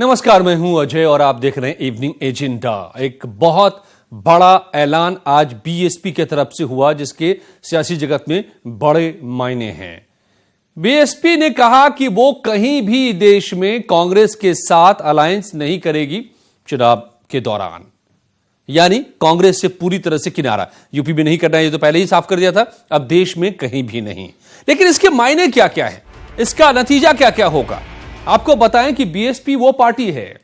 नमस्कार, मैं हूं अजय और आप देख रहे हैं इवनिंग एजेंडा। एक बहुत बड़ा ऐलान आज बीएसपी की तरफ से हुआ जिसके सियासी जगत में बड़े मायने हैं। बीएसपी ने कहा कि वो कहीं भी देश में कांग्रेस के साथ अलायंस नहीं करेगी चुनाव के दौरान, यानी कांग्रेस से पूरी तरह से किनारा। यूपी में नहीं करना है, ये तो पहले ही साफ कर दिया था, अब देश में कहीं भी नहीं। लेकिन इसके मायने क्या क्या है, इसका नतीजा क्या क्या होगा, आपको बताएं कि बीएसपी वो पार्टी है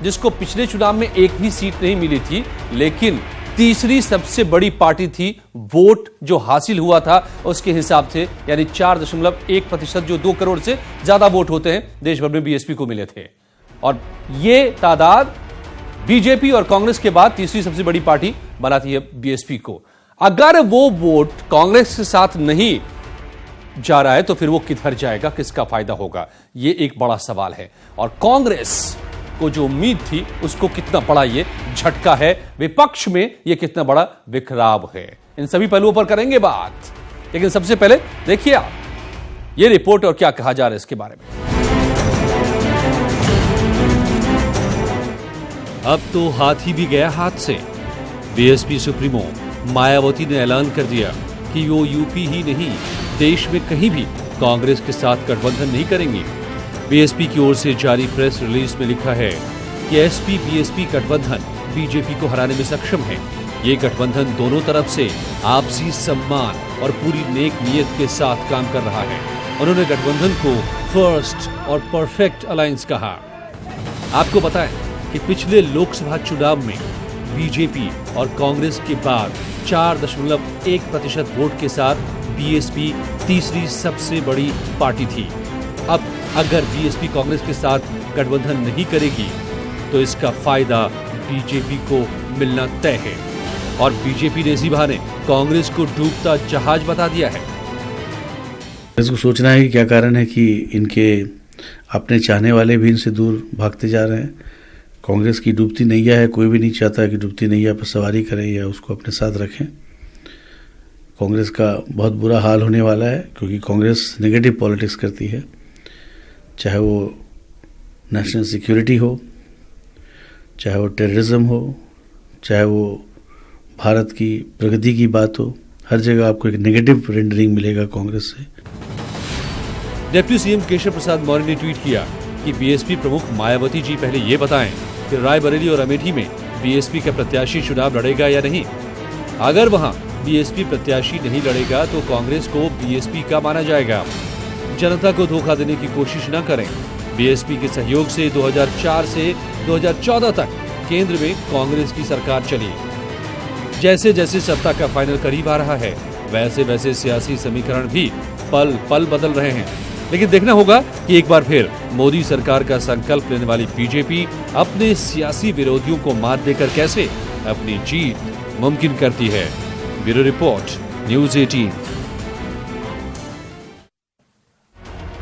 जिसको पिछले चुनाव में एक भी सीट नहीं मिली थी, लेकिन तीसरी सबसे बड़ी पार्टी थी। वोट जो हासिल हुआ था उसके हिसाब से, यानी 4.1%, जो 2 करोड़ से ज्यादा वोट होते हैं देश भर में, बीएसपी को मिले थे। और ये तादाद बीजेपी और कांग्रेस के बाद तीसरी सबसे बड़ी पार्टी बनाती है बीएसपी को। अगर वो वोट कांग्रेस के साथ नहीं जा रहा है तो फिर वो किधर जाएगा, किसका फायदा होगा, ये एक बड़ा सवाल है। और कांग्रेस को जो उम्मीद थी उसको कितना बड़ा ये झटका है, विपक्ष में ये कितना बड़ा बिखराव है, इन सभी पहलुओं पर करेंगे बात। लेकिन सबसे पहले देखिए आप ये रिपोर्ट और क्या कहा जा रहा है इसके बारे में। अब तो हाथी भी गया हाथ से। बीएसपी सुप्रीमो मायावती ने ऐलान कर दिया कि वो यूपी ही नहीं, देश में कहीं भी कांग्रेस के साथ गठबंधन नहीं करेंगी। बीएसपी की ओर से जारी प्रेस रिलीज में लिखा है कि एसपी बीएसपी गठबंधन बीजेपी को हराने में सक्षम है। ये गठबंधन दोनों तरफ से आपसी सम्मान और पूरी नेक नीयत के साथ काम कर रहा है। उन्होंने गठबंधन को फर्स्ट और परफेक्ट अलायंस कहा। आपको बताएं कि पिछले लोकसभा चुनाव में बीजेपी और कांग्रेस के बाद 4.1% वोट के साथ बीएसपी तीसरी सबसे बड़ी पार्टी थी। अब अगर बीएसपी कांग्रेस के साथ गठबंधन नहीं करेगी तो इसका फायदा बीजेपी को मिलना तय है। और बीजेपी ने इसी बहाने कांग्रेस को डूबता जहाज बता दिया है। इसको सोचना है कि क्या कारण है कि इनके अपने चाहने वाले भी इनसे दूर भागते जा रहे हैं। कांग्रेस की डूबती नैया है, कोई भी नहीं चाहता कि डूबती नैया पर सवारी करें या उसको अपने साथ रखें। कांग्रेस का बहुत बुरा हाल होने वाला है क्योंकि कांग्रेस नेगेटिव पॉलिटिक्स करती है, चाहे वो नेशनल सिक्योरिटी हो, चाहे वो टेररिज्म हो, चाहे वो भारत की प्रगति की बात हो, हर जगह आपको एक नेगेटिव रेंडरिंग मिलेगा कांग्रेस से। डिप्टी सीएम केशव प्रसाद मौर्य ने ट्वीट किया कि बीएसपी प्रमुख मायावती जी पहले ये बताएं कि रायबरेली और अमेठी में बीएसपी का प्रत्याशी चुनाव लड़ेगा या नहीं। अगर वहां बीएसपी प्रत्याशी नहीं लड़ेगा तो कांग्रेस को बीएसपी का माना जाएगा। जनता को धोखा देने की कोशिश न करें। बीएसपी के सहयोग से 2004 से 2014 तक केंद्र में कांग्रेस की सरकार चली। जैसे जैसे सत्ता का फाइनल करीब आ रहा है वैसे वैसे सियासी समीकरण भी पल पल बदल रहे हैं। लेकिन देखना होगा कि एक बार फिर मोदी सरकार का संकल्प लेने वाली बीजेपी अपने सियासी विरोधियों को मात देकर कैसे अपनी जीत मुमकिन करती है। Bureau report, news 18।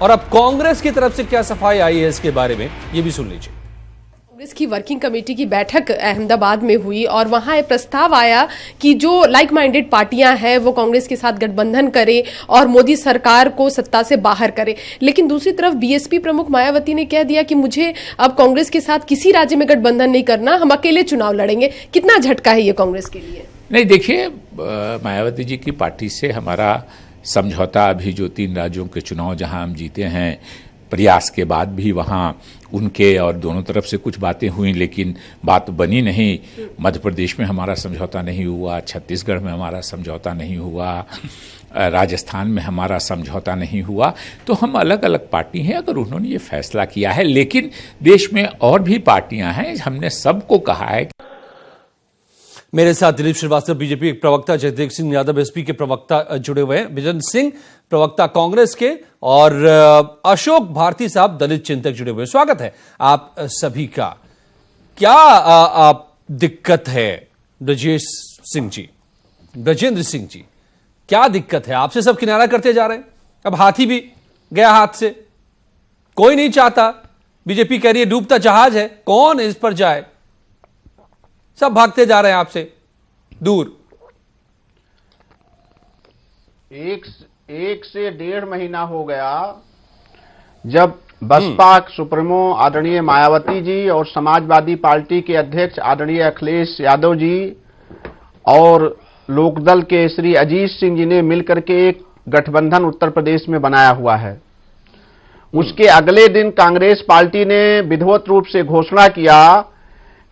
और अब कांग्रेस की तरफ से क्या सफाई आई है इसके बारे में, ये भी सुन लीजिए। कांग्रेस की वर्किंग कमेटी की बैठक अहमदाबाद में हुई और वहां एक प्रस्ताव आया कि जो लाइक माइंडेड पार्टियां हैं वो कांग्रेस के साथ गठबंधन करें और मोदी सरकार को सत्ता से बाहर करें। लेकिन दूसरी तरफ बीएसपी प्रमुख मायावती ने कह दिया कि मुझे अब कांग्रेस के साथ किसी राज्य में गठबंधन नहीं करना, हम अकेले चुनाव लड़ेंगे। कितना झटका है ये कांग्रेस के लिए? नहीं, देखिए, मायावती जी की पार्टी से हमारा समझौता अभी जो 3 राज्यों के चुनाव जहां हम जीते हैं, प्रयास के बाद भी वहां उनके और दोनों तरफ से कुछ बातें हुई लेकिन बात बनी नहीं। मध्य प्रदेश में हमारा समझौता नहीं हुआ, छत्तीसगढ़ में हमारा समझौता नहीं हुआ, राजस्थान में हमारा समझौता नहीं हुआ। तो हम अलग अलग पार्टी हैं, अगर उन्होंने ये फैसला किया है। लेकिन देश में और भी पार्टियां हैं, हमने सबको कहा है। मेरे साथ दिलीप श्रीवास्तव बीजेपी के प्रवक्ता, जगदेव सिंह यादव एसपी के प्रवक्ता जुड़े हुए हैं, विजन सिंह प्रवक्ता कांग्रेस के, और अशोक भारती साहब दलित चिंतक जुड़े हुए हैं। स्वागत है आप सभी का। क्या दिक्कत है ब्रजेश सिंह जी, ब्रजेंद्र सिंह जी, क्या दिक्कत है? आपसे सब किनारा करते जा रहे हैं, अब हाथी भी गया हाथ से, कोई नहीं चाहता। बीजेपी कह रही है डूबता जहाज है, कौन इस पर जाए, सब भागते जा रहे हैं आपसे दूर। एक से 1.5 महीना हो गया जब बसपा सुप्रीमो आदरणीय मायावती जी और समाजवादी पार्टी के अध्यक्ष आदरणीय अखिलेश यादव जी और लोकदल के श्री अजीत सिंह जी ने मिलकर के एक गठबंधन उत्तर प्रदेश में बनाया हुआ है। उसके अगले दिन कांग्रेस पार्टी ने विधिवत रूप से घोषणा किया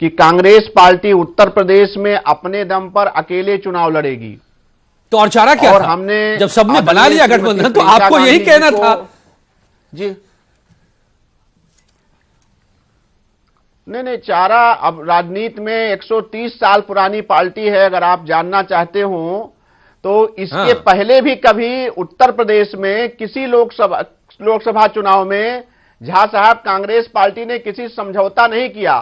कि कांग्रेस पार्टी उत्तर प्रदेश में अपने दम पर अकेले चुनाव लड़ेगी। तो और चारा क्या और था? हमने जब सबने बना लिया गठबंधन तो आपको यही कहना था। जी नहीं, चारा अब राजनीति में 130 साल पुरानी पार्टी है। अगर आप जानना चाहते हो तो इसके पहले भी कभी उत्तर प्रदेश में किसी लोकसभा चुनाव में झा साहब कांग्रेस पार्टी ने किसी समझौता नहीं किया।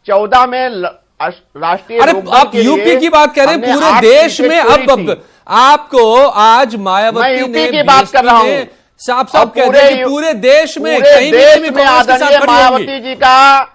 14 में राष्ट्रीय आप यूपी की बात कर रहे हैं, पूरे देश में अब आपको आज मायावती ने की बात कर रहा हूं, साफ साफ कह रहे हैं कि पूरे देश में कहीं भी आदरणीय मायावती जी का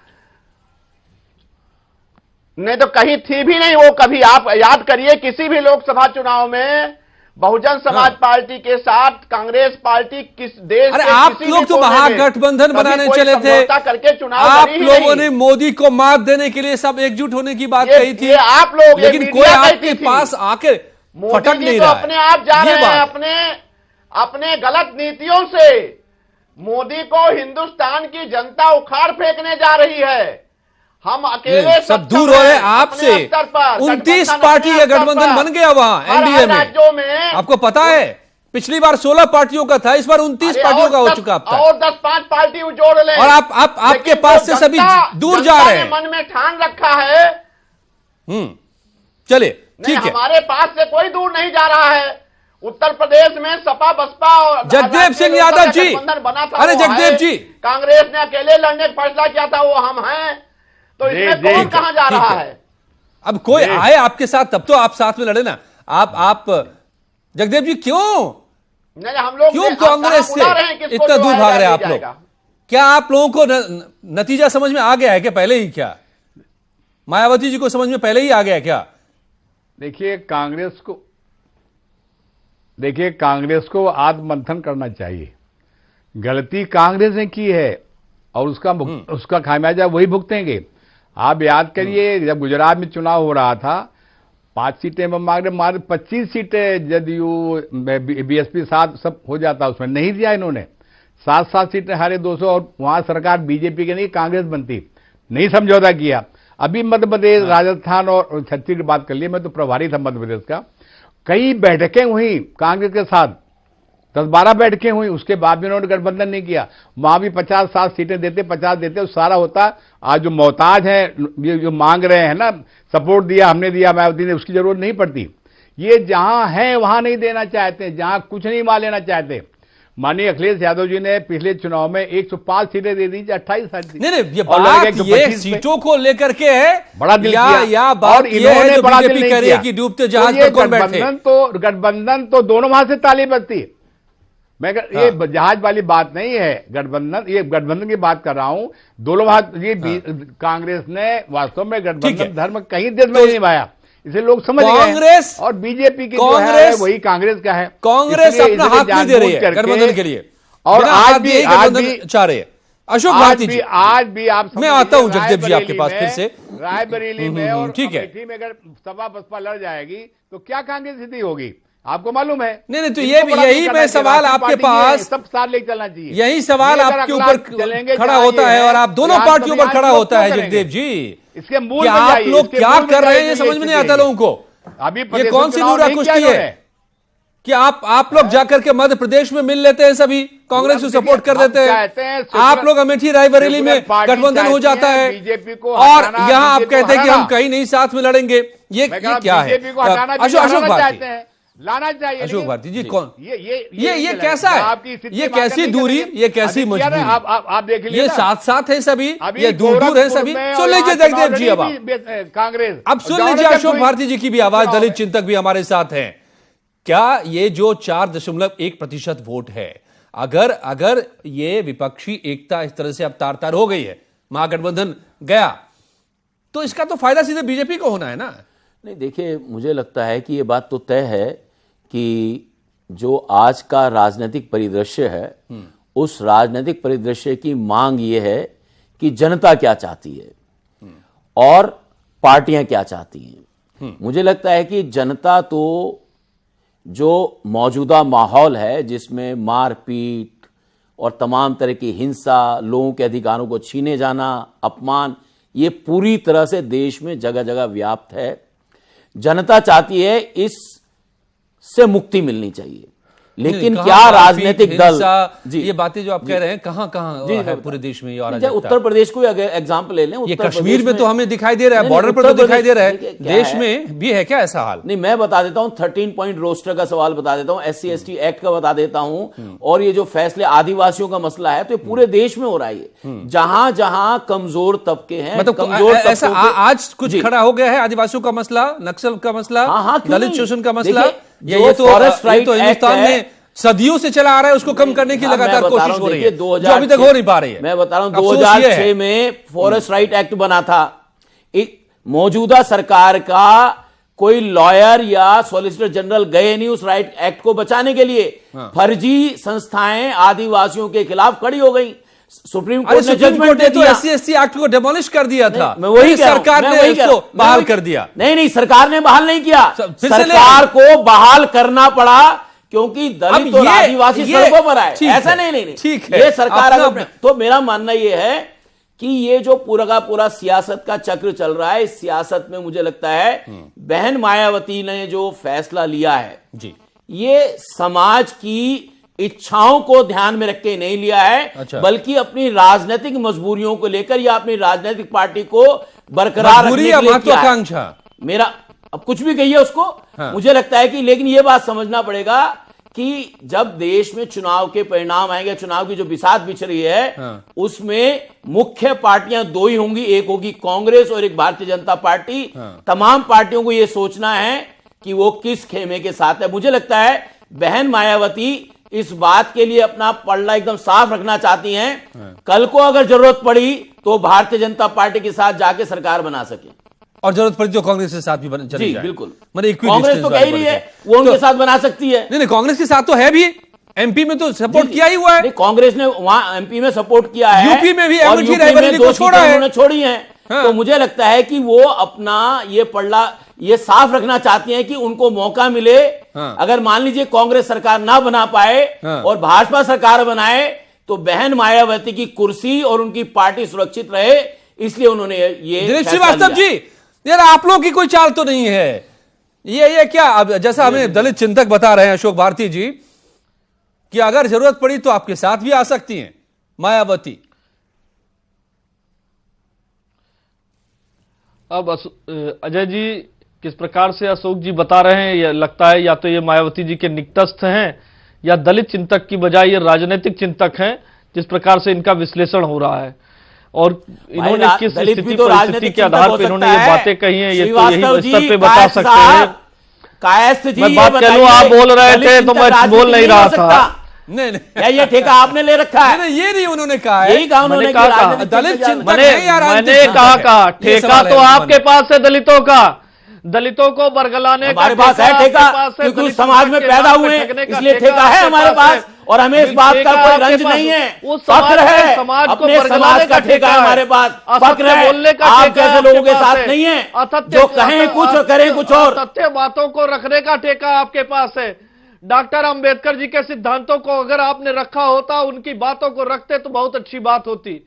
नहीं तो कहीं थी भी नहीं वो कभी। आप याद करिए किसी भी लोकसभा चुनाव में बहुजन समाज पार्टी के साथ कांग्रेस पार्टी किस देश अरे आप लोग तो महागठबंधन बनाने चले थे, करके चुनाव आप लोगों ने मोदी को मात देने के लिए सब एकजुट होने की बात कही थी। आप लोग, लेकिन कोई आपके पास आके फटक नहीं रहा है। अपने आप जा रहे हैं अपने गलत नीतियों से। मोदी को हिंदुस्तान की जनता उखाड़ फेंकने जा रही है। हम अकेले सब दूर हो रहे आपसे। 29 पार्टी का गठबंधन बन गया वहां एनडीए में। आपको पता है पिछली बार 16 पार्टियों का था, इस बार 29 पार्टियों का हो चुका अब तक। और 10-5 पार्टी जोड़ ले। और आप आपके पास से सभी दूर जा रहे हैं। मन में ठान रखा है। चलिए ठीक है, हमारे पास से कोई दूर नहीं जा रहा है। उत्तर प्रदेश में सपा बसपा और जगदेव सिंह यादव जी बना था। अरे जगदेव जी, कांग्रेस ने अकेले लड़ने का फैसला किया था, वो हम हैं। तो इसमें कौन कहां जा रहा है? अब कोई आए आपके साथ तब तो आप साथ में लड़े ना। आप जगदेव जी क्यों हम लोग क्यों कांग्रेस से इतना दूर भाग रहे हैं आप लोग? क्या आप लोगों को नतीजा समझ में आ गया है क्या पहले ही? क्या मायावती जी को समझ में पहले ही आ गया है क्या? देखिए कांग्रेस को आत्ममंथन करना चाहिए। गलती कांग्रेस ने की है और उसका खामियाजा वही भुगतेंगे। आप याद करिए जब गुजरात में चुनाव हो रहा था 5 सीटें में मारे 25 सीटें जदयू बीएसपी साथ सब हो जाता, उसमें नहीं दिया इन्होंने। 7 सीटें हारे 200 और वहां सरकार बीजेपी की नहीं कांग्रेस बनती, नहीं समझौता किया। अभी मध्य प्रदेश राजस्थान और छत्तीसगढ़ की बात कर लिए, मैं तो प्रभारी था मध्य प्रदेश का। कई बैठकें हुई कांग्रेस के साथ, 10-12 बैठकें हुई, उसके बाद भी उन्होंने गठबंधन नहीं किया। वहां भी 50-60 सीटें देते, 50 देते, सारा होता। आज जो मोहताज है जो मांग रहे हैं ना, सपोर्ट दिया हमने दिया मायावती ने, उसकी जरूरत नहीं पड़ती। ये जहां है वहां नहीं देना चाहते, जहां कुछ नहीं मान लेना चाहते। माननीय अखिलेश यादव जी ने पिछले चुनाव में 105 सीटें दे दी, 28 सीटें। नहीं, ये बात ये सीटों को लेकर के है, बड़ा दिल या बात ये है जो बीजेपी कह रही है कि डूबते जहाज पर कौन बैठे। गठबंधन तो दोनों वहां से ताली बजती। मैं ये जहाज वाली बात नहीं है, गठबंधन की बात कर रहा हूं। दोनों बात ये कांग्रेस ने वास्तव में गठबंधन धर्म कहीं देश में नहीं निभाया, इसे लोग समझ गए। कांग्रेस और बीजेपी की जो है वही कांग्रेस का है। कांग्रेस अपना हाथ नहीं दे रही है गठबंधन के लिए, और आज भी चाह रहे हैं। अशोक भारती जी, आज भी आप मैं आता हूं जगदेव जी आपके पास फिर से। रायबरेली में और ठीक है, अमेठी में अगर सपा बसपा लड़ जाएगी तो क्या कांग्रेस स्थिति होगी आपको मालूम है? नहीं तो यही मैं सवाल आपके पास, सब साथ लेके चलना चाहिए। यही सवाल आपके ऊपर खड़ा होता है और आप दोनों पार्टियों पर खड़ा होता है जगदेव जी। इसके मूल आप लोग क्या कर रहे हैं ये समझ में नहीं आता लोगों को। अभी ये कौन सी नूरा कुश्ती है कि आप लोग जाकर के मध्य प्रदेश में मिल लेते हैं, सभी कांग्रेस को सपोर्ट कर देते हैं। आप लोग अमेठी रायबरेली में गठबंधन हो जाता है और यहां आप कहते हैं कि हम कहीं नहीं साथ में लड़ेंगे। ये क्या है? अशोक भारती लाना चाहिए। अशोक भारती जी कौन ये कैसा है? ये कैसी दूरी, ये कैसी मजबूरी? आप देख लीजिए, ये साथ है सभी, ये दूर है सभी। सुन लीजिए जगदेव जी, अब कांग्रेस अब सुन लीजिए अशोक भारती जी की भी आवाज। दलित चिंतक भी हमारे साथ हैं। क्या ये जो 4.1% वोट है, अगर ये विपक्षी एकता इस तरह से अब तार हो गई है, महागठबंधन गया, तो इसका तो फायदा सीधे बीजेपी को होना है ना? नहीं, देखिए मुझे लगता है कि ये बात तो तय है कि जो आज का राजनीतिक परिदृश्य है उस राजनीतिक परिदृश्य की मांग ये है कि जनता क्या चाहती है और पार्टियां क्या चाहती हैं। मुझे लगता है कि जनता तो जो मौजूदा माहौल है जिसमें मारपीट और तमाम तरह की हिंसा, लोगों के अधिकारों को छीने जाना, अपमान, ये पूरी तरह से देश में जगह जगह व्याप्त है। जनता चाहती है इस से मुक्ति मिलनी चाहिए, लेकिन क्या राजनीतिक दल जी ये बातें जो आप कह रहे हैं कहाँ कहाँ है पूरे देश में ये और उत्तर प्रदेश को अगर एग्जाम्पल ले लें, ये कश्मीर में तो हमें दिखाई दे रहा है, बॉर्डर पर तो दिखाई दे रहा है, देश में भी है क्या ऐसा हाल? नहीं, मैं बता देता हूं, 13 पॉइंट रोस्टर का सवाल बता देता हूं, SC/ST एक्ट का बता देता हूं, और ये जो फैसले आदिवासियों का मसला है, तो ये पूरे देश में हो रहा है। जहां जहां कमजोर तबके हैं, मतलब कमजोर ऐसा आज कुछ खड़ा हो गया है, आदिवासियों का मसला, नक्सल का मसला, दलित शोषण का मसला, ये तो हिंदुस्तान में सदियों से चला आ रहा है, उसको कम करने की लगातार कोशिश हो रही है, जो अभी तक हो नहीं पा रही है। मैं बता रहा हूं 2006 में फॉरेस्ट राइट एक्ट बना था। मौजूदा सरकार का कोई लॉयर या सॉलिसिटर जनरल गए नहीं उस राइट एक्ट को बचाने के लिए। फर्जी संस्थाएं आदिवासियों के खिलाफ खड़ी हो गई। सुप्रीम कोर्ट ने जजमेंट दे दिया, SC/ST एक्ट को डेमोलिश कर दिया था। मैं वही सरकार ने उसको बहाल कर दिया। नहीं, सरकार ने बहाल नहीं किया, सरकार को बहाल करना पड़ा क्योंकि दलित और आदिवासी सड़कों पर आए। ऐसा नहीं, ठीक है, ये सरकार अगर, तो मेरा मानना यह है कि ये जो पूरा का पूरा सियासत का चक्र चल रहा है, इस सियासत में मुझे लगता है बहन मायावती ने जो फैसला लिया है जी, ये समाज की इच्छाओं को ध्यान में रख के नहीं लिया है। अच्छा। बल्कि अपनी राजनीतिक मजबूरियों को लेकर या अपनी राजनीतिक पार्टी को बरकरार रखने के लिए किया है। मेरा अब कुछ भी कहिए उसको, मुझे लगता है कि, लेकिन यह बात समझना पड़ेगा कि जब देश में चुनाव के परिणाम आएंगे, चुनाव की जो बिसात बिछ रही है, उसमें मुख्य पार्टियां दो ही होंगी, एक होगी कांग्रेस और एक भारतीय जनता पार्टी। तमाम पार्टियों को यह सोचना है कि वो किस खेमे के साथ है। मुझे लगता है बहन मायावती इस बात के लिए अपना पल्ला एकदम साफ रखना चाहती हैं, कल को अगर जरूरत पड़ी तो भारतीय जनता पार्टी के साथ जाके सरकार बना सके, और जरूरत पड़ी तो कांग्रेस के साथ भी चली जाए। बिल्कुल, मतलब कांग्रेस तो कह ही रही है वो उनके साथ बना सकती है। नहीं, कांग्रेस के साथ तो है भी, एमपी में तो सपोर्ट किया ही हुआ है। कांग्रेस ने वहां एमपी में सपोर्ट किया है, यूपी में भी अमेठी रायबरेली को छोड़ा है, उन्होंने छोड़ी है। तो मुझे लगता है कि वो अपना ये पल्ला ये साफ रखना चाहती हैं कि उनको मौका मिले। अगर मान लीजिए कांग्रेस सरकार ना बना पाए और भाजपा सरकार बनाए तो बहन मायावती की कुर्सी और उनकी पार्टी सुरक्षित रहे, इसलिए उन्होंने ये दिलीप श्रीवास्तव जी, यार आप लोगों की कोई चाल तो नहीं है ये क्या? अब जैसा हमें दलित चिंतक बता रहे हैं अशोक भारती जी कि अगर जरूरत पड़ी तो आपके साथ भी आ सकती हैं मायावती। अब अजय जी किस प्रकार से अशोक जी बता रहे हैं, यह लगता है या तो ये मायावती जी के निकटस्थ हैं या दलित चिंतक की बजाय ये राजनीतिक चिंतक हैं, जिस प्रकार से इनका विश्लेषण हो रहा है। और इन्होंने किस स्थिति परिस्थिति के आधार पर इन्होंने ये बातें कही हैं, ये तो यही स्तर पे बता सकते हैं। कायस्थ जी, मैं बात करूं, आप बोल रहे थे तो मैं बोल नहीं रहा था। नहीं, ये ठेका आपने ले रखा है। ये नहीं उन्होंने कहा है, यही कहा उन्होंने कि दलित चिंतक मैंने कहा ठेका तो आपके पास है दलितों का, दलितों को बरगलाने का हमारे पास है ठेका, क्योंकि समाज में पैदा हुए इसलिए ठेका है हमारे पास, और हमें इस बात का कोई रंज नहीं है, फक्र है, अपने समाज का ठेका है हमारे पास, फक्र है। आप जैसे लोगों के साथ नहीं है जो कहें कुछ और करें कुछ और। तथ्य बातों को रखने का ठेका आपके पास है। डॉक्टर अंबेडकर जी के सिद्धांतों को अगर आपने रखा होता, उनकी बातों को रखते तो बहुत अच्छी बात होती।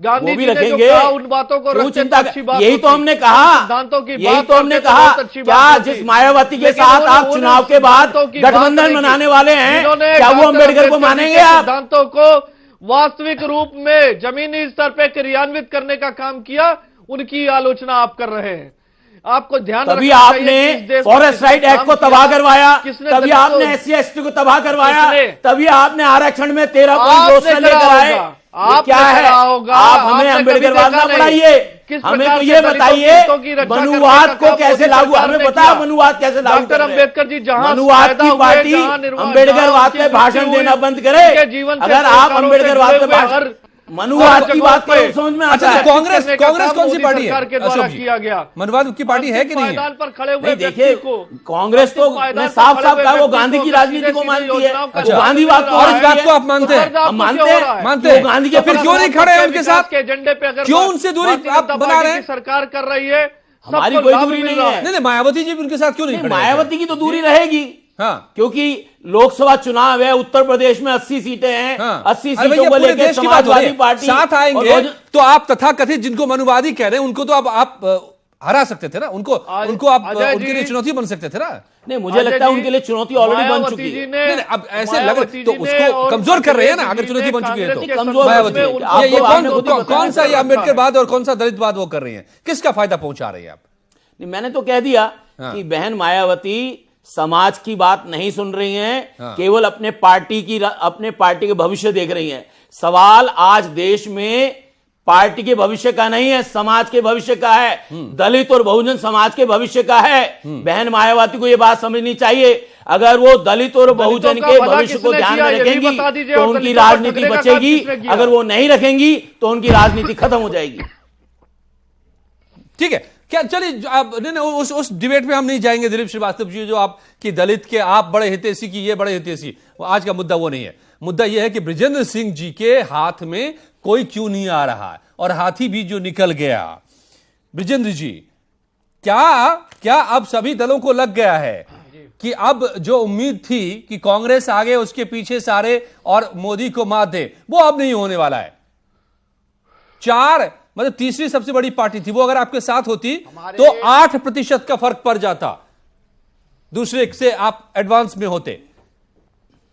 गांधी जी ने जो कहा उन बातों को रखते तो अच्छी बात, यही तो हमने कहा, सिद्धांतों की यही तो हमने कहा। क्या जिस मायावती के साथ आप चुनाव के बाद गठबंधन बनाने वाले हैं, क्या वो अंबेडकर को मानेंगे? आप सिद्धांतों को वास्तविक रूप में जमीनी स्तर पर क्रियान्वित करने का काम किया, उनकी आलोचना आप कर रहे हैं। आपको ध्यान तभी आपने फॉरेस्ट राइट एक्ट को तबाह करवाया, तभी आपने SC/ST को तबाह करवाया, तभी आपने आरक्षण में 13% लेकर आए। क्या है? आप हमें अम्बेडकरवाद ना पढ़ाइए, हमें तो ये बताइए मनुवाद को कैसे लागू, हमें बताया मनुवाद कैसे लागू। डॉक्टर अंबेडकर जी जहां मनुवाद की पार्टी अम्बेडकरवाद पे भाषण देना बंद करे। अगर आप अम्बेडकरवाद पे भाषण मनुवाद की बात करो, समझ में आता है। कांग्रेस कौन सी पार्टी है? सरकार के द्वारा किया गया मनुवाद की पार्टी है कि नहीं है? मैदान पर खड़े हुए नहीं, देखिए व्यक्ति को कांग्रेस तो मैं साफ साफ कहा वो गांधी की राजनीति को मानती है, वो गांधीवाद को, और इस बात को आप मानते हैं? हम मानते हैं, मानते हैं। वो गांधी के तो फिर क्यों नहीं खड़े हैं उनके साथ? के एजेंडे पे अगर क्यों उनसे दूरी भारतीय आप जनता बना पार्टी रहे हैं? की सरकार कर रही है, हमारी सबको कोई लाभ दूरी मिल नहीं रहा है। नहीं मायावती जी भी उनके साथ क्यों नहीं खड़े हैं? मायावती की तो दूरी रहेगी, हाँ, क्योंकि लोकसभा चुनाव है, उत्तर प्रदेश में 80 सीटें हैं, हाँ। 80 अरे भैया, सीटों को पूरे लेकर देश की बात हो रही समाजवादी है। पार्टी साथ आएंगे तो आप तथाकथित जिनको मनुवादी कह रहे हैं उनको तो आप हरा सकते थे ना, उनको आप अजय उनके जी- लिए चुनौती बन सकते थे ना। नहीं, मुझे लगता है उनके लिए चुनौती ऑलरेडी बन चुकी है। नहीं, अब ऐसे लग रहे तो उसको कमजोर कर रहे हैं ना, अगर चुनौती बन चुकी है तो। कमजोर मायावती, ये कौन सा ये है अम्बेडकरवाद और कौन सा दलितवाद वो कर रही है? किसका फायदा पहुंचा रही है आप? नहीं, मैंने तो कह दिया हाँ। कि बहन मायावती समाज की बात नहीं सुन रही हैं, हाँ। केवल अपने पार्टी के भविष्य देख रही हैं। सवाल आज देश में पार्टी के भविष्य का नहीं है, समाज के भविष्य का है, दलित और बहुजन समाज के भविष्य का है। बहन मायावती को यह बात समझनी चाहिए, अगर वो दलित और बहुजन का के भला भविष्य को किसने ध्यान किया, में ये भी रखेंगी बता दीजिए, तो और उनकी दलितों का राजनीति झगड़े का बचेगी, किसने किया? अगर वो नहीं रखेंगी तो उनकी राजनीति खत्म हो जाएगी। ठीक है, क्या चलिए आप नहीं उस डिबेट में हम नहीं जाएंगे दिलीप श्रीवास्तव जी, जो आप कि दलित के आप बड़े हितैषी की ये बड़े हितैषी, आज का मुद्दा वो नहीं है। मुद्दा यह है कि बृजेंद्र सिंह जी के हाथ में कोई क्यों नहीं आ रहा है, और हाथी भी जो निकल गया। बृजेंद्र जी, क्या अब सभी दलों को लग गया है कि अब जो उम्मीद थी कि कांग्रेस आगे उसके पीछे सारे और मोदी को मात दे, वो अब नहीं होने वाला है? मतलब तीसरी सबसे बड़ी पार्टी थी वो, अगर आपके साथ होती तो 8% का फर्क पड़ जाता, दूसरे से आप एडवांस में होते।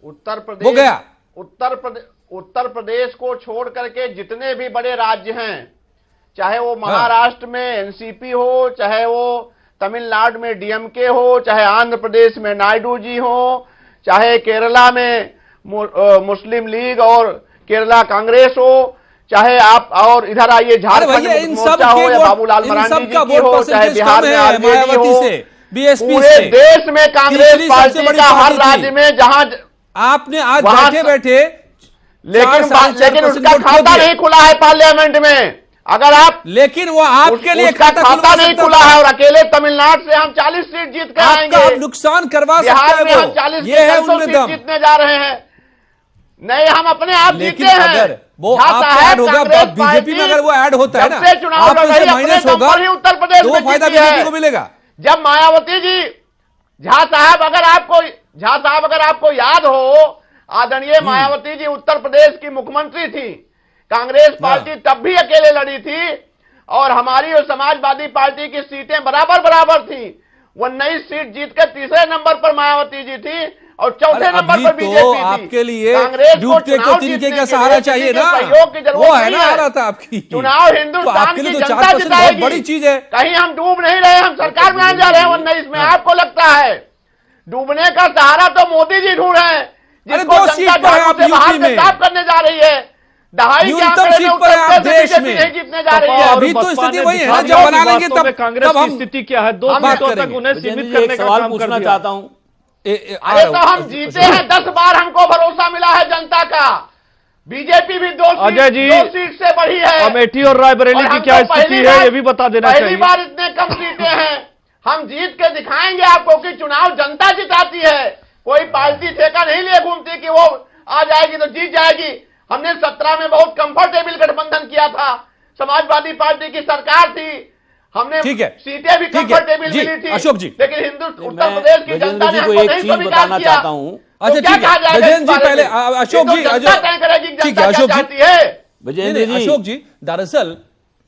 उत्तर प्रदेश हो गया। उत्तर प्रदेश को छोड़ करके जितने भी बड़े राज्य हैं, चाहे वो महाराष्ट्र में एनसीपी हो, चाहे वो तमिलनाडु में डीएमके हो, चाहे आंध्र प्रदेश में नायडू जी हो, चाहे केरला में मुस्लिम लीग और केरला कांग्रेस हो, चाहे आप और इधर आइए झारखंड में मोर्चा हो या बाबूलाल मरांडी जी की हो, चाहे बिहार में आरजेडी हो, बीएसपी पूरे देश में कांग्रेस पार्टी का हर राज्य में जहां आपने आज बैठे बैठे लेकिन उसका खाता नहीं खुला है पार्लियामेंट में। अगर आप लेकिन वो आपके लिए खाता नहीं खुला है, और अकेले तमिलनाडु से हम 40 सीट जीत कर आएंगे, आप नुकसान करवा बिहार में सकते हम 40 हैं, सीट जीतने जा रहे हैं। नहीं, हम अपने आप जीते हैं। अगर वो आपका ऐड होगा बीजेपी में, अगर वो ऐड होता है ना, चुनाव लड़ रही माइनस होगा उत्तर प्रदेश तो में फायदा जीती है। बीजेपी को मिलेगा। जब मायावती जी, झा साहब अगर आपको याद हो, आदरणीय मायावती जी उत्तर प्रदेश की मुख्यमंत्री थी, कांग्रेस पार्टी तब भी अकेले लड़ी थी, और हमारी और समाजवादी पार्टी की सीटें बराबर थी। 19 सीट जीतकर तीसरे नंबर पर मायावती जी थी और चौथे नंबर पर बीजेपी थी। आपके लिए कांग्रेस को डूबते को तिनके का सहारा चाहिए ना, वो है ना, आ रहा था आपकी चुनाव हिंदुस्तान की जनता 4% जिताएगी, बड़ी चीज है। कहीं हम डूब नहीं रहे, हम सरकार बनाने जा रहे हैं 19 में। आपको लगता है डूबने का सहारा तो मोदी जी ढूंढ रहे हैं, जिसको 2 सीट पर है आप बाहर यूपी से में, साफ करने जा रही है। दहाई के न्यूनतम आंकड़े सीट में पर है आप उत्तर देश प्रदेश में। नहीं जीतने जा रही है। अभी तो स्थिति वही है ना, जब बना लेंगे कांग्रेस तब की हम स्थिति क्या है? 2 बात सीटों तक करेंगे। उन्हें विजेंद्र सीमित जी, एक करने का सवाल काम कर पूछना दिया। चाहता हूं। अरे तो हम जीते हैं 10 बार, हमको भरोसा मिला है जनता का। बीजेपी भी 2 अजय जी, सीट से बढ़ी है। अमेठी और रायबरेली की क्या स्थिति है, ये भी बता देना पहली चाहिए। बार इतने कम सीटें हैं। हम जीत के दिखाएंगे आपको कि चुनाव जनता जिताती है। कोई पार्टी ठेका नहीं लिए घूमती कि वो आ जाएगी तो जीत जाएगी। हमने 17 में बहुत कंफर्टेबल गठबंधन किया था, समाजवादी पार्टी की सरकार थी, हमने सीटें भी कंफर्टेबल मिली थी। अशोक जी, लेकिन उत्तर प्रदेश की जनता ने हमको नहीं स्वीकार किया। चाहता हूं। अच्छा ठीक है बजेंद्र जी, पहले अशोक जी, ठीक है अशोक जी, अशोक जी, दरअसल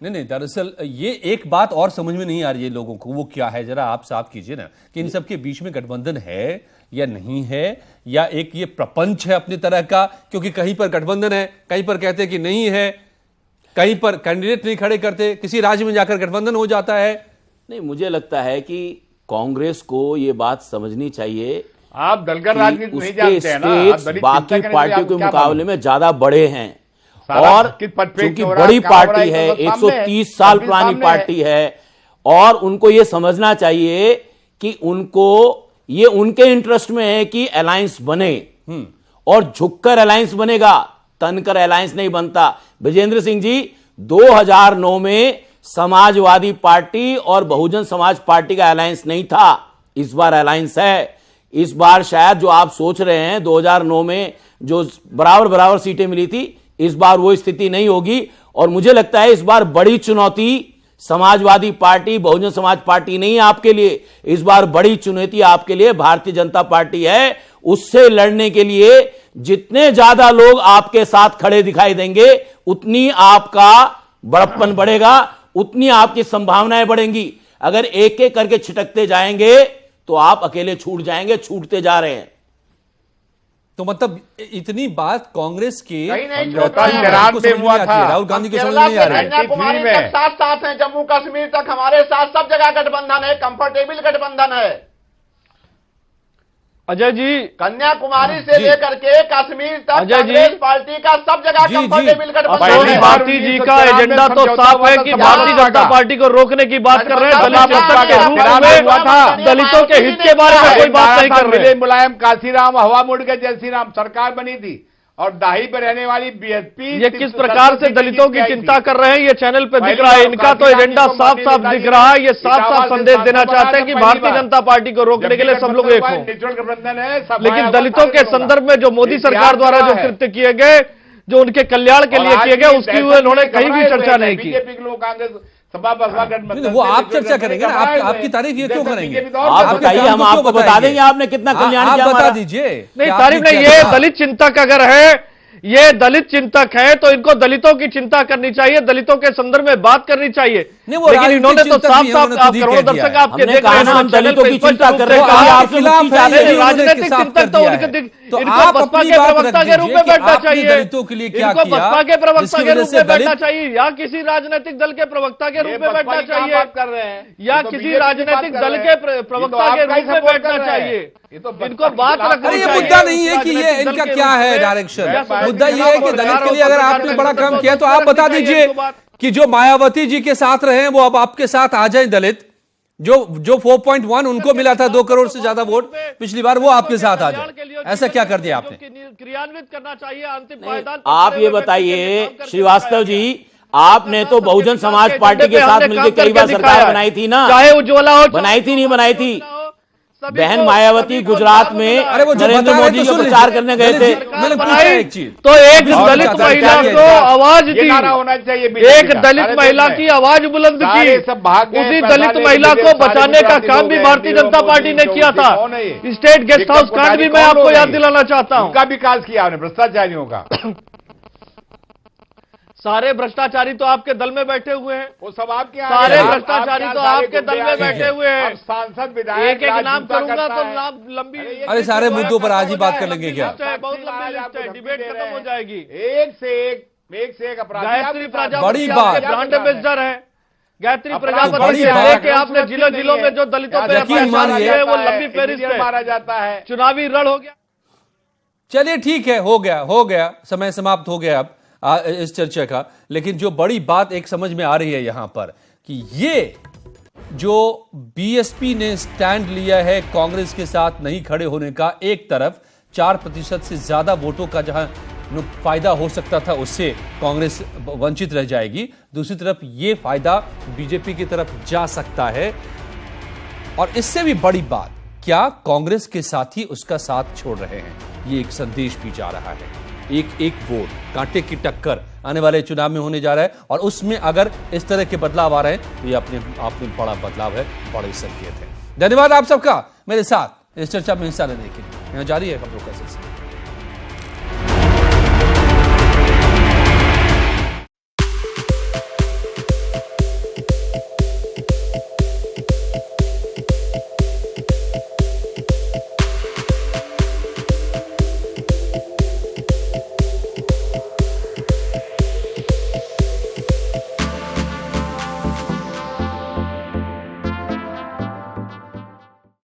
दरअसल ये एक बात और समझ में नहीं आ रही है लोगों को, वो क्या है जरा आप साफ कीजिए ना, कि इन सबके बीच में गठबंधन है या नहीं है, या एक ये प्रपंच है अपनी तरह का, क्योंकि कहीं पर गठबंधन है, कहीं पर कहते हैं कि नहीं है, कहीं पर कैंडिडेट नहीं खड़े करते, किसी राज्य में जाकर गठबंधन हो जाता है। नहीं, मुझे लगता है कि कांग्रेस को ये बात समझनी चाहिए, आप दलगत राजनीति नहीं जानते हैं ना, बाकी पार्टियों के मुकाबले में ज्यादा बड़े हैं, और क्योंकि बड़ी पार्टी है, 130 साल पुरानी पार्टी है, और उनको ये समझना चाहिए कि उनको ये उनके इंटरेस्ट में है कि अलायंस बने, और झुककर अलायंस बनेगा तनकर अलायंस नहीं बनता। विजेंद्र सिंह जी, 2009 में समाजवादी पार्टी और बहुजन समाज पार्टी का अलायंस नहीं था, इस बार अलायंस है। इस बार शायद जो आप सोच रहे हैं 2009 में जो बराबर सीटें मिली थी, इस बार वो स्थिति नहीं होगी। और मुझे लगता है इस बार बड़ी चुनौती समाजवादी पार्टी, बहुजन समाज पार्टी नहीं है आपके लिए, इस बार बड़ी चुनौती आपके लिए भारतीय जनता पार्टी है। उससे लड़ने के लिए जितने ज्यादा लोग आपके साथ खड़े दिखाई देंगे, उतनी आपका बड़प्पन बढ़ेगा, उतनी आपकी संभावनाएं बढ़ेंगी। अगर एक एक करके छिटकते जाएंगे तो आप अकेले छूट जाएंगे, छूटते जा रहे हैं। तो मतलब इतनी बात कांग्रेस के राहुल गांधी को समझ नहीं आ रही है। कन्याकुमारी तक साथ साथ हैं, जम्मू कश्मीर तक हमारे साथ, सब जगह गठबंधन है, कंफर्टेबल गठबंधन है। अजय जी, कन्याकुमारी से लेकर के कश्मीर तक कांग्रेस पार्टी का सब जगह कंफर्टेबल गठबंधन है। भारती जी का एजेंडा तो साफ है कि भारतीय जनता पार्टी को रोकने की बात कर रहे हैं। दलित चिंतक के रूप में दलितों के हित के बारे में कोई बात नहीं कर रहे। मुलायम काशीराम हवा मुड़ के जय श्री राम सरकार बनी थी और दाही पर रहने वाली बीएसपी। ये किस प्रकार से दलितों की चिंता कर रहे हैं, ये चैनल पे दिख रहा है। इनका तो एजेंडा साफ साफ दिख रहा है। ये साफ साफ संदेश देना चाहते हैं कि भारतीय जनता पार्टी को रोकने के लिए सब लोग एक हों। लेकिन दलितों के संदर्भ में जो मोदी सरकार द्वारा जो कृत्य किए गए, जो उनके कल्याण के लिए किए गए, उसकी उन्होंने कहीं भी चर्चा नहीं की। वो आप चर्चा करेंगे ना, आपकी तारीफ ये क्यों करेंगे? आप बताइए, हम आपको बता देंगे आपने कितना कल्याण किया। आप बता दीजिए। नहीं, तारीफ नहीं, ये दलित चिंतक अगर है, ये दलित चिंतक है तो इनको दलितों की चिंता करनी चाहिए, दलितों के संदर्भ में बात करनी चाहिए। लेकिन इन्होंने तो साफ साफ करोड़ों दर्शक आपके देख रहे हैं, हम दलितों की चिंता कर रहे हैं। राजनीतिक चिंतक तो इनको बसपा के प्रवक्ता के रूप में बैठना चाहिए, दलितों के लिए क्या इनको बसपा के प्रवक्ता के रूप में बैठना किया, चाहिए, या किसी राजनीतिक दल के प्रवक्ता के रूप में बैठना चाहिए, या किसी राजनीतिक दल के प्रवक्ता के रूप में बैठना चाहिए। इनको बात रखनी चाहिए। ये मुद्दा नहीं है कि ये इनका क्या है डायरेक्शन, मुद्दा ये है कि दलित के लिए अगर आपने बड़ा काम किया तो आप बता दीजिए कि जो मायावती जी के साथ रहे वो अब आपके साथ आ जाएं दलित। जो 4.1 उनको मिला था 2 करोड़ से ज्यादा वोट पिछली बार, वो आपके साथ आ जाए। ऐसा क्या कर दिया आपने? क्रियान्वित करना चाहिए अंतिम। आप ये बताइए श्रीवास्तव जी, आपने तो बहुजन समाज पार्टी के साथ मिलकर कई बार सरकार बनाई थी ना, चाहे उज्ज्वला हो, बनाई थी नहीं बनाई थी। बहन मायावती गुजरात में नरेंद्र मोदी का प्रचार करने गए थे। तो एक दलित महिला को आवाज दी, होना चाहिए, एक दलित महिला की आवाज बुलंद की, उसी दलित महिला को बचाने का काम भी भारतीय जनता पार्टी ने किया था। स्टेट गेस्ट हाउस कांड भी मैं आपको याद दिलाना चाहता हूँ। उनका विकास किया आपने, भ्रष्टाचारियों का। सारे भ्रष्टाचारी तो आपके दल में बैठे हुए हैं, वो सब आपके सारे भ्रष्टाचारी तो आपके दल में बैठे हुए हैं। सांसद विधायक एक नाम करूंगा तो नाम लंबी। अरे सारे मुद्दों पर आज ही बात कर लेंगे क्या? बहुत लंबी लिस्ट है, डिबेट खत्म हो जाएगी। एक से एक अपराधी। गायत्री प्रजापति बड़ी बात, ब्रांड एम्बेसडर है। गायत्री प्रजापति से लेके आपने जिलों में जो दलितों पर अत्याचार किए हैं वो लंबी फेरिस्त मारा जाता है। चुनावी रण हो गया। चलिए ठीक है, हो गया, समय समाप्त हो गया अब इस चर्चा का। लेकिन जो बड़ी बात एक समझ में आ रही है यहां पर कि ये जो बीएसपी ने स्टैंड लिया है कांग्रेस के साथ नहीं खड़े होने का, एक तरफ 4% से ज्यादा वोटों का जहां फायदा हो सकता था उससे कांग्रेस वंचित रह जाएगी, दूसरी तरफ ये फायदा बीजेपी की तरफ जा सकता है। और इससे भी बड़ी बात, क्या कांग्रेस के साथी उसका साथ छोड़ रहे हैं, ये एक संदेश भी जा रहा है। एक वोट, कांटे की टक्कर आने वाले चुनाव में होने जा रहा है, और उसमें अगर इस तरह के बदलाव आ रहे हैं तो ये अपने आप में बड़ा बदलाव है, बड़े संकेत है। धन्यवाद आप सबका मेरे साथ इस चर्चा में हिस्सा लेने के लिए। यहाँ जारी है खबरों का सिलसिला।